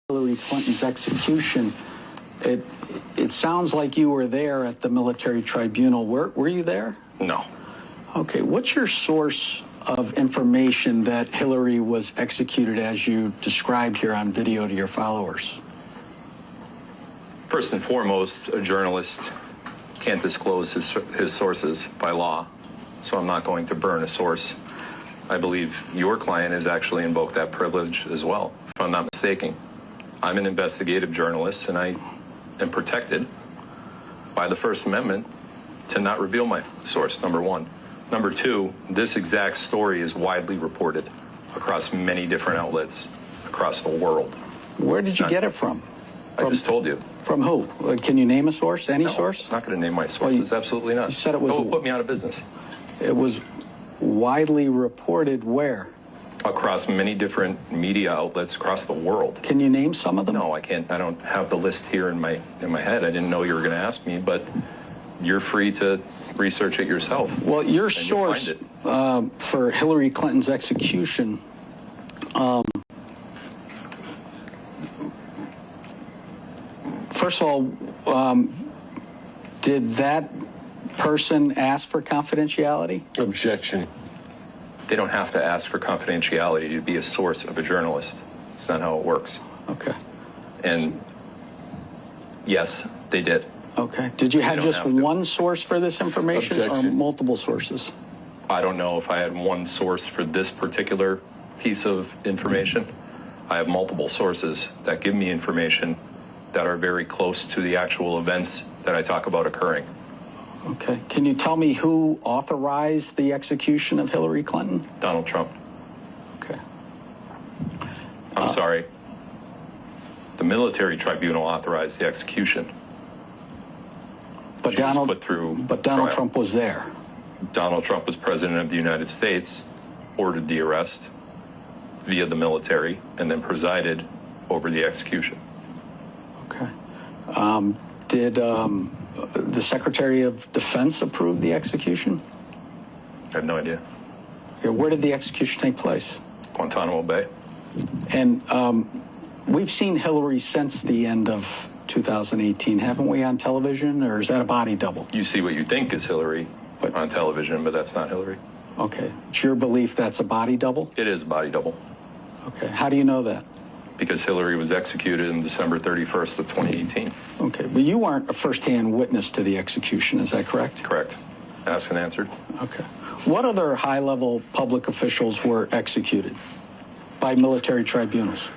Hillary Clinton's execution. It sounds like you were there at the military tribunal. Were you there? No. Okay. What's your source of information that Hillary was executed as you described here on video to your followers? First and foremost, a journalist can't disclose his sources by law, so I'm not going to burn a source. I believe your client has actually invoked that privilege as well, if I'm not mistaken. I'm an investigative journalist, and I am protected by the First Amendment to not reveal my source, number one. Number two, this exact story is widely reported across many different outlets across the world. Where did you get it from? I just told you. From who? Can you name a source? Any source? I'm not going to name my sources. Absolutely not. You said it was. That will put me out of business. It was widely reported where? Across many different media outlets across the world. Can you name some of them? No, I can't. I don't have the list here in my head. I didn't know you were going to ask me, but you're free to research it yourself. Well, your source for Hillary Clinton's execution. First of all, did that person ask for confidentiality? Objection. They don't have to ask for confidentiality to be a source of a journalist. It's not how it works. Okay. And yes, they did. Okay. Did you have just one source for this information or multiple sources? I don't know if I had one source for this particular piece of information. I have multiple sources that give me information that are very close to the actual events that I talk about occurring. Okay. Can you tell me who authorized the execution of Hillary Clinton? Donald Trump. Okay. I'm sorry. The military tribunal authorized the execution. But Donald Trump was there. Donald Trump was president of the United States, ordered the arrest via the military, and then presided over the execution. Okay. Did the Secretary of Defense approve the execution? I have no idea. Okay, where did the execution take place? Guantanamo Bay. And we've seen Hillary since the end of 2018, haven't we, on television, or is that a body double? You see what you think is Hillary on television, but that's not Hillary. Okay. It's your belief that's a body double? It is a body double. Okay. How do you know that? Because Hillary was executed on December 31st of 2018. Okay. But you weren't a first-hand witness to the execution, is that correct? Correct. Asked and answered. Okay. What other high-level public officials were executed by military tribunals?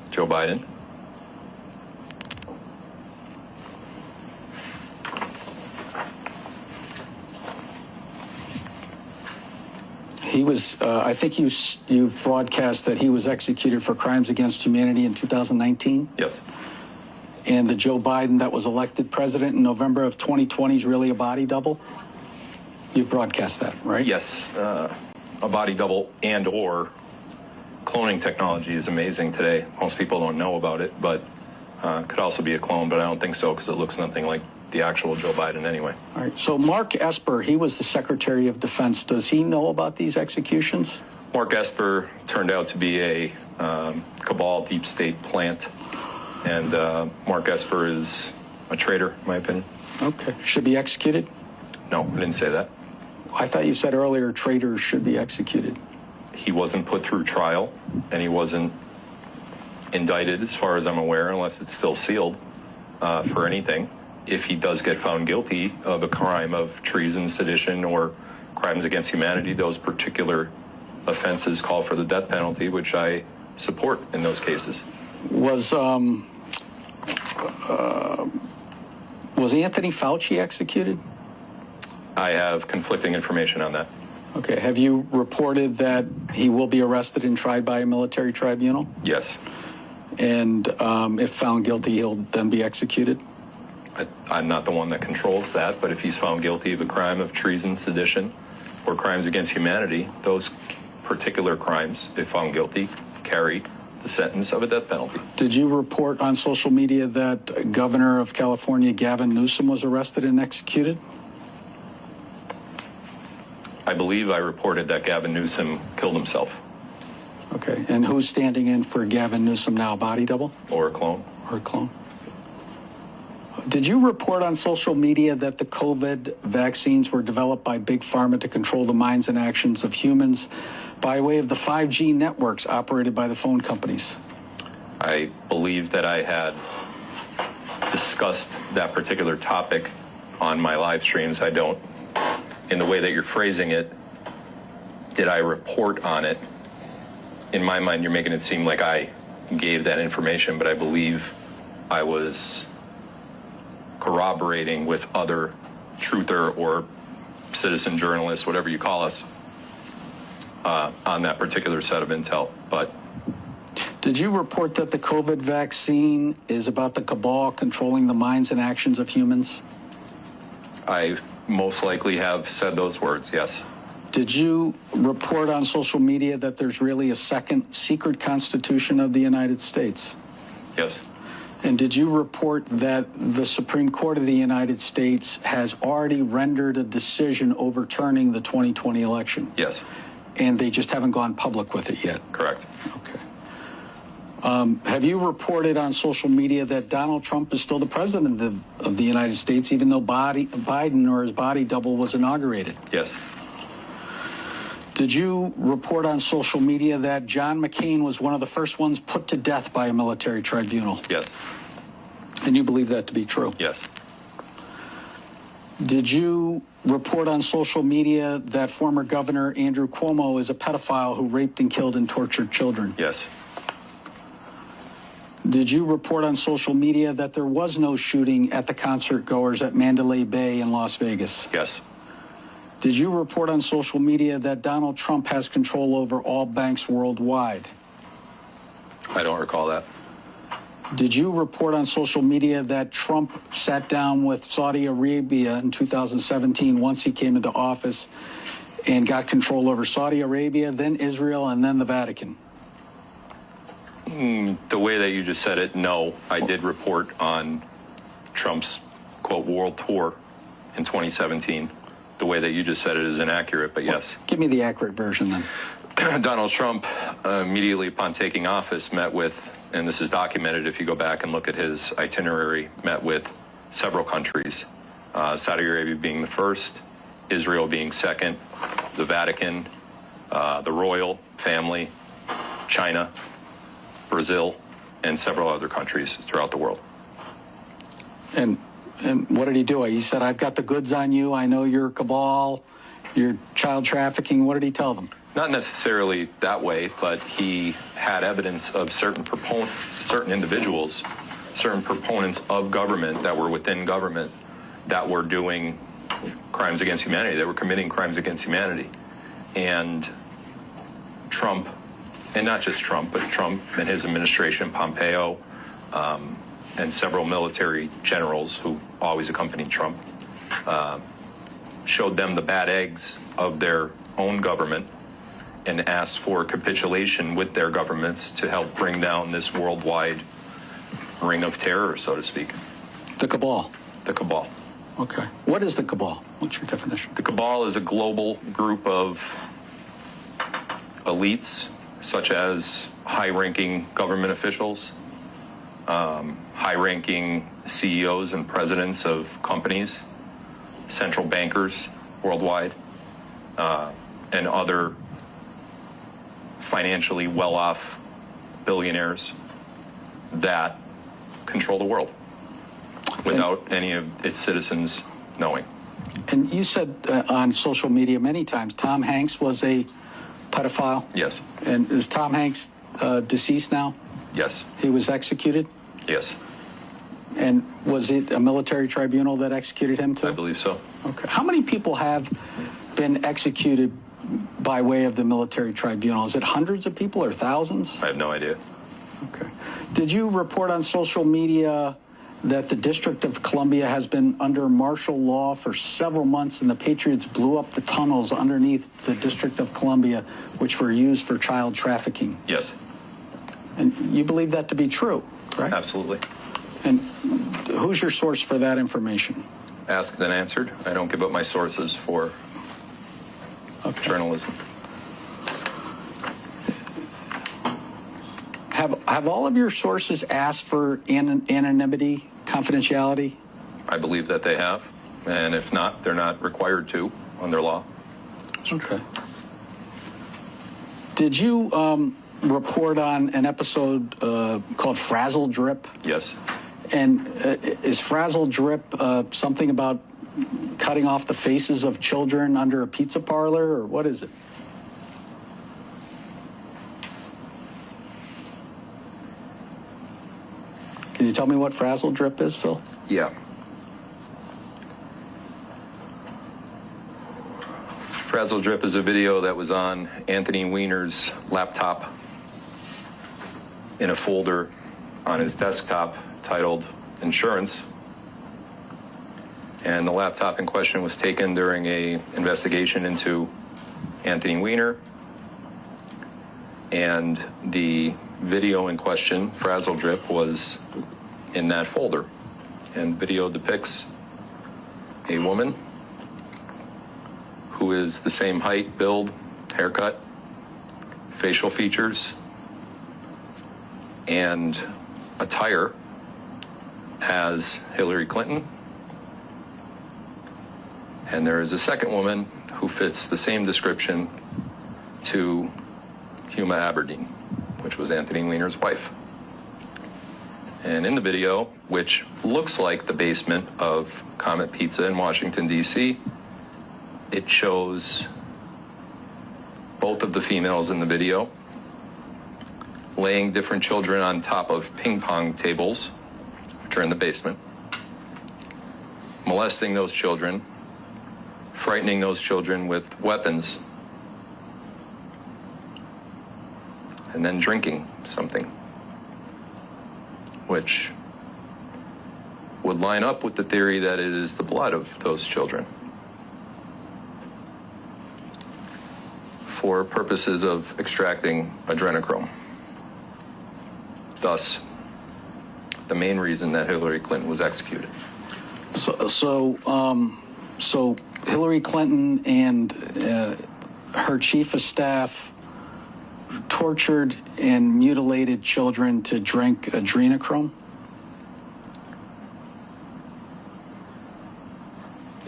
Joe Biden. He was, I think you've broadcast that he was executed for crimes against humanity in 2019? Yes. And the Joe Biden that was elected president in November of 2020 is really a body double? You've broadcast that, right? Yes. A body double and or cloning technology is amazing today. Most people don't know about it, but could also be a clone, but I don't think so because it looks nothing like the actual Joe Biden anyway. All right. So Mark Esper, he was the Secretary of Defense. Does he know about these executions? Mark Esper turned out to be a cabal deep state plant, and Mark Esper is a traitor, in my opinion. Okay. Should be executed? No, I didn't say that. I thought you said earlier traitors should be executed. He wasn't put through trial, and he wasn't indicted, as far as I'm aware, unless it's still sealed for anything. If he does get found guilty of a crime of treason, sedition, or crimes against humanity, those particular offenses call for the death penalty, which I support in those cases. Was Anthony Fauci executed? I have conflicting information on that. Okay. Have you reported that he will be arrested and tried by a military tribunal? Yes. And if found guilty, he'll then be executed? I'm not the one that controls that, but if he's found guilty of a crime of treason, sedition, or crimes against humanity, those particular crimes, if found guilty, carry the sentence of a death penalty. Did you report on social media that Governor of California, Gavin Newsom, was arrested and executed? I believe I reported that Gavin Newsom killed himself. Okay. And who's standing in for Gavin Newsom now? Body double? Or a clone. Or a clone? Did you report on social media that the COVID vaccines were developed by Big Pharma to control the minds and actions of humans by way of the 5G networks operated by the phone companies? I believe that I had discussed that particular topic on my live streams. I don't, in the way that you're phrasing it, did I report on it? In my mind, you're making it seem like I gave that information, but I believe I was corroborating with other truther or citizen journalists, whatever you call us, on that particular set of intel. But did you report that the COVID vaccine is about the cabal controlling the minds and actions of humans? I most likely have said those words, yes. Did you report on social media that there's really a second secret constitution of the United States? Yes. And did you report that the Supreme Court of the United States has already rendered a decision overturning the 2020 election? Yes. And they just haven't gone public with it yet? Correct. Okay. Have you reported on social media that Donald Trump is still the president of the United States, even though Biden or his body double was inaugurated? Yes. Did you report on social media that John McCain was one of the first ones put to death by a military tribunal? Yes. And you believe that to be true? Yes. Did you report on social media that former Governor Andrew Cuomo is a pedophile who raped and killed and tortured children? Yes. Did you report on social media that there was no shooting at the concert goers at Mandalay Bay in Las Vegas? Yes. Did you report on social media that Donald Trump has control over all banks worldwide? I don't recall that. Did you report on social media that Trump sat down with Saudi Arabia in 2017 once he came into office and got control over Saudi Arabia, then Israel, and then the Vatican? The way that you just said it, no. I did report on Trump's, quote, world tour in 2017. The way that you just said it is inaccurate, but yes. Give me the accurate version then. Donald Trump, immediately upon taking office, met with, and this is documented if you go back and look at his itinerary, met with several countries. Saudi Arabia being the first, Israel being second, the Vatican, the royal family, China, Brazil, and several other countries throughout the world. And what did he do? He said, I've got the goods on you. I know you're cabal, you're child trafficking. What did he tell them? Not necessarily that way, but he had evidence of certain individuals, certain proponents of government that were within government that were doing crimes against humanity. They were committing crimes against humanity. And Trump, and not just Trump, but Trump and his administration, Pompeo, and several military generals who always accompanied Trump, showed them the bad eggs of their own government and asked for capitulation with their governments to help bring down this worldwide ring of terror, so to speak. The cabal. The cabal. Okay. What is the cabal? What's your definition? The cabal is a global group of elites, such as high-ranking government officials, high-ranking CEOs and presidents of companies, central bankers worldwide, and other financially well-off billionaires that control the world without any of its citizens knowing. And you said on social media many times Tom Hanks was a pedophile? Yes. And is Tom Hanks deceased now? Yes. He was executed? Yes. And was it a military tribunal that executed him too? I believe so. Okay. How many people have been executed by way of the military tribunal? Is it hundreds of people or thousands? I have no idea. Okay. Did you report on social media that the District of Columbia has been under martial law for several months and the Patriots blew up the tunnels underneath the District of Columbia, which were used for child trafficking? Yes. And you believe that to be true, correct? Absolutely. And who's your source for that information? Asked and answered. I don't give up my sources for journalism. Have all of your sources asked for anonymity, confidentiality? I believe that they have, and if not, they're not required to under law. Okay. Did you report on an episode called Frazzle Drip? Yes. And is Frazzle Drip something about cutting off the faces of children under a pizza parlor, or what is it? Can you tell me what Frazzle Drip is, Phil? Yeah. Frazzle Drip is a video that was on Anthony Weiner's laptop in a folder on his desktop titled Insurance. And the laptop in question was taken during a investigation into Anthony Weiner. And the video in question, Frazzle Drip, was in that folder. And video depicts a woman who is the same height, build, haircut, facial features, and attire as Hillary Clinton. And there is a second woman who fits the same description to Huma Aberdeen, which was Anthony Weiner's wife. And in the video, which looks like the basement of Comet Pizza in Washington, D.C., it shows both of the females in the video laying different children on top of ping pong tables, which are in the basement, molesting those children, frightening those children with weapons, and then drinking something, which would line up with the theory that it is the blood of those children for purposes of extracting adrenochrome. Thus, the main reason that Hillary Clinton was executed. So Hillary Clinton and her chief of staff tortured and mutilated children to drink adrenochrome?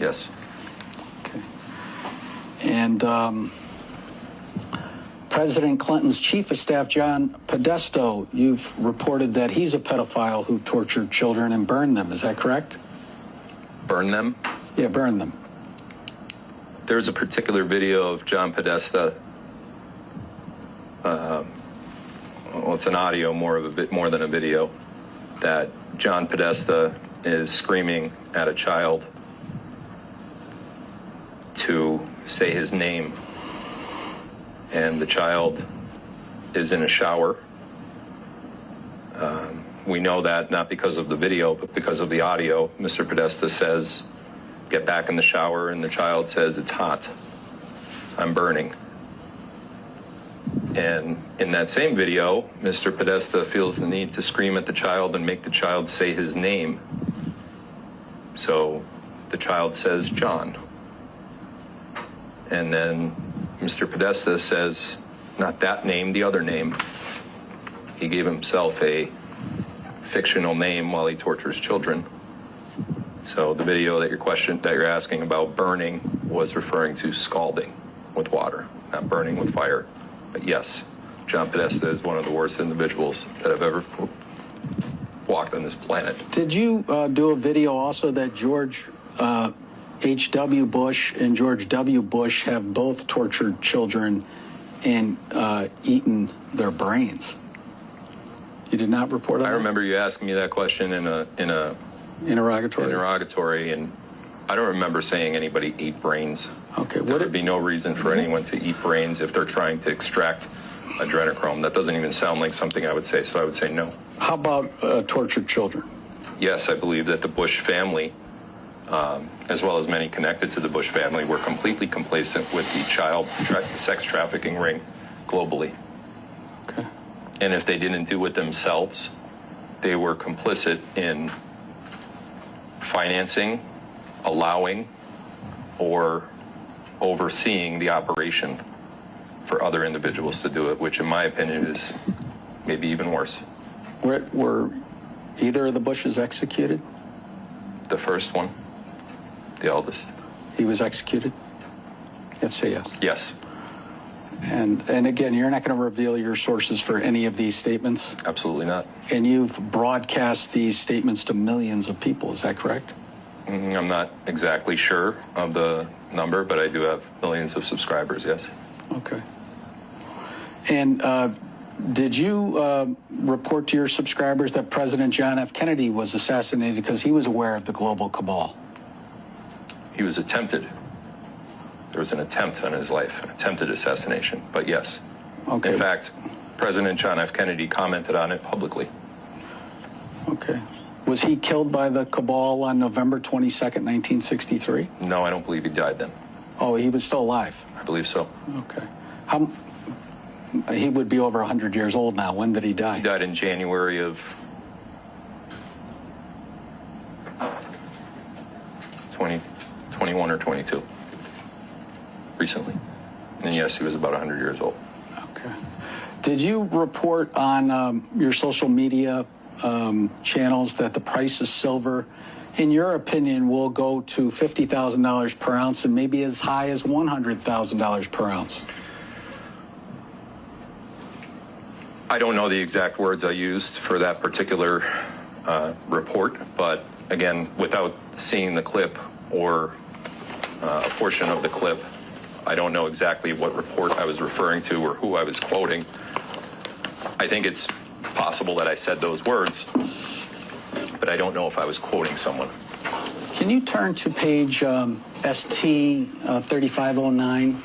Yes. Okay. And President Clinton's chief of staff, John Podesta, you've reported that he's a pedophile who tortured children and burned them. Is that correct? Burn them? Yeah, burned them. There's a particular video of John Podesta. Well, it's an audio more than a video, that John Podesta is screaming at a child to say his name, and the child is in a shower. We know that not because of the video, but because of the audio. Mr. Podesta says, "Get back in the shower," and the child says, "It's hot. I'm burning." And in that same video, Mr. Podesta feels the need to scream at the child and make the child say his name. So the child says, "John." And then Mr. Podesta says, not that name, the other name. He gave himself a fictional name while he tortures children. So the video that you're asking about burning was referring to scalding with water, not burning with fire. But yes, John Podesta is one of the worst individuals that have ever walked on this planet. Did you do a video also that George H.W. Bush and George W. Bush have both tortured children and eaten their brains? You did not report on that? I remember you asking me that question in a interrogatory, and I don't remember saying anybody ate brains. Okay. There would be no reason for anyone to eat brains if they're trying to extract adrenochrome. That doesn't even sound like something I would say, so I would say no. How about tortured children? Yes, I believe that the Bush family, as well as many connected to the Bush family, were completely complacent with the child sex trafficking ring globally. Okay. And if they didn't do it themselves, they were complicit in financing, allowing, or overseeing the operation for other individuals to do it, which in my opinion is maybe even worse. Were either of the Bushes executed? The first one, the eldest. He was executed? You have to say yes. Yes, And again, you're not going to reveal your sources for any of these statements? absolutely not. And you've broadcast these statements to millions of people, is that correct? I'm not exactly sure of the number, but I do have millions of subscribers, yes. Okay. And did you report to your subscribers that President John F. Kennedy was assassinated because he was aware of the global cabal? He was attempted. There was an attempt on his life, an attempted assassination, but yes. Okay. In fact, President John F. Kennedy commented on it publicly. Okay. Was he killed by the cabal on November 22nd, 1963? No, I don't believe he died then. Oh, he was still alive? I believe so. Okay. He would be over 100 years old now. When did he die? He died in January of 2021 or 22. Recently. And yes, he was about 100 years old. Okay. Did you report on your social media channels that the price of silver, in your opinion, will go to $50,000 per ounce and maybe as high as $100,000 per ounce? I don't know the exact words I used for that particular report, but again, without seeing the clip or a portion of the clip, I don't know exactly what report I was referring to or who I was quoting. I think it's possible that I said those words, but I don't know if I was quoting someone. Can you turn to page ST 3509?